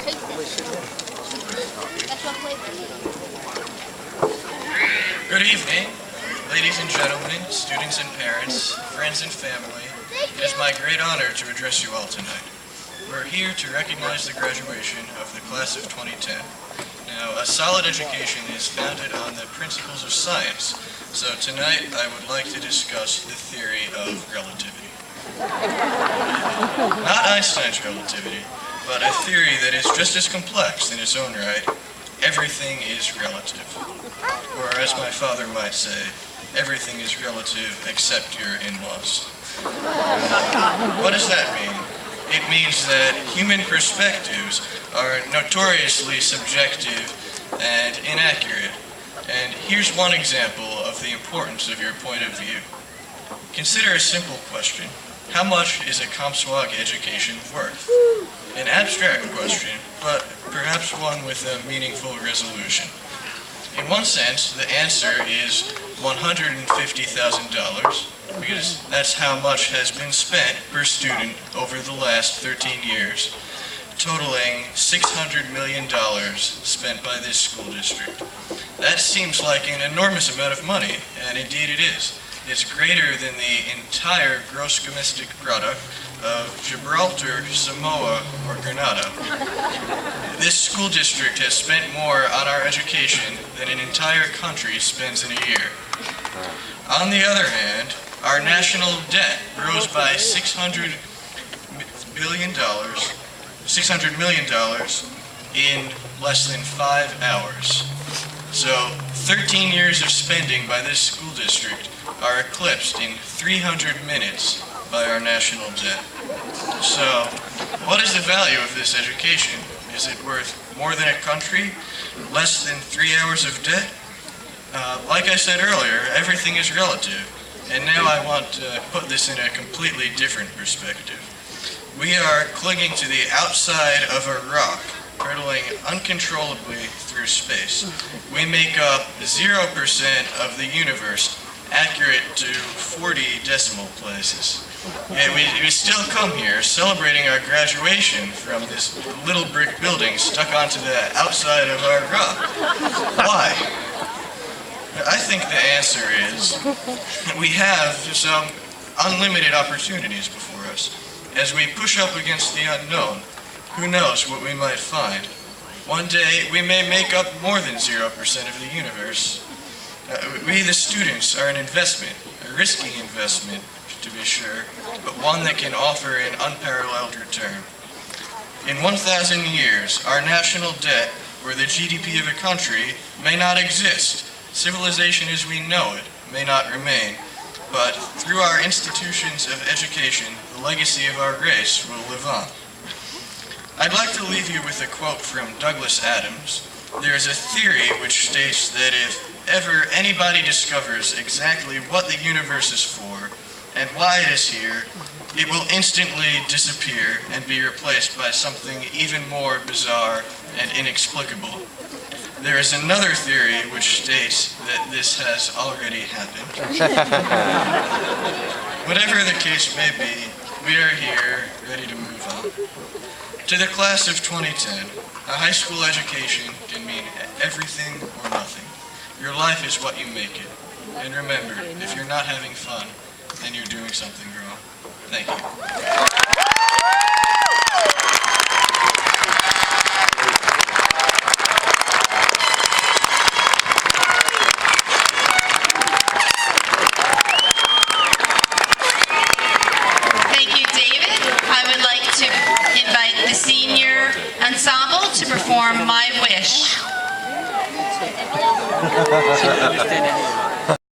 Good evening, ladies and gentlemen, students and parents, friends and family. It is my great honor to address you all tonight. We're here to recognize the graduation of the class of 2010. Now, a solid education is founded on the principles of science, so tonight I would like to discuss the theory of relativity. Not Einstein's relativity, but a theory that is just as complex in its own right. Everything is relative. Or as my father might say, everything is relative except your in-laws. What does that mean? It means that human perspectives are notoriously subjective and inaccurate. And here's one example of the importance of your point of view. Consider a simple question. How much is a Comsewogue education worth? An abstract question, but perhaps one with a meaningful resolution. In one sense, the answer is $150,000, because that's how much has been spent per student over the last 13 years, totaling $600 million spent by this school district. That seems like an enormous amount of money, and indeed it is. It's greater than the entire gross domestic product of Gibraltar, Samoa, or Grenada. This school district has spent more on our education than an entire country spends in a year. On the other hand, our national debt rose by $600 million in less than 5 hours. So 13 years of spending by this school district are eclipsed in 300 minutes by our national debt. So, what is the value of this education? Is it worth more than a country? Less than 3 hours of debt? Like I said earlier, everything is relative. And now I want to put this in a completely different perspective. We are clinging to the outside of a rock, hurtling uncontrollably through space. We make up 0% of the universe, accurate to 40 decimal places. Yet we still come here celebrating our graduation from this little brick building stuck onto the outside of our rock. Why? I think the answer is we have some unlimited opportunities before us. As we push up against the unknown, who knows what we might find. One day we may make up more than 0% of the universe. We, the students, are an investment, a risky investment, to be sure, but one that can offer an unparalleled return. In 1,000 years, our national debt, or the GDP of a country, may not exist. Civilization as we know it may not remain, but through our institutions of education, the legacy of our race will live on. I'd like to leave you with a quote from Douglas Adams. There is a theory which states that if ever anybody discovers exactly what the universe is for and why it is here, it will instantly disappear and be replaced by something even more bizarre and inexplicable. There is another theory which states that this has already happened. Whatever the case may be, we are here, ready to move on. To the class of 2010, a high school education can mean everything or nothing. Your life is what you make it. And remember, if you're not having fun, then you're doing something wrong. Thank you. Ensemble to perform My Wish.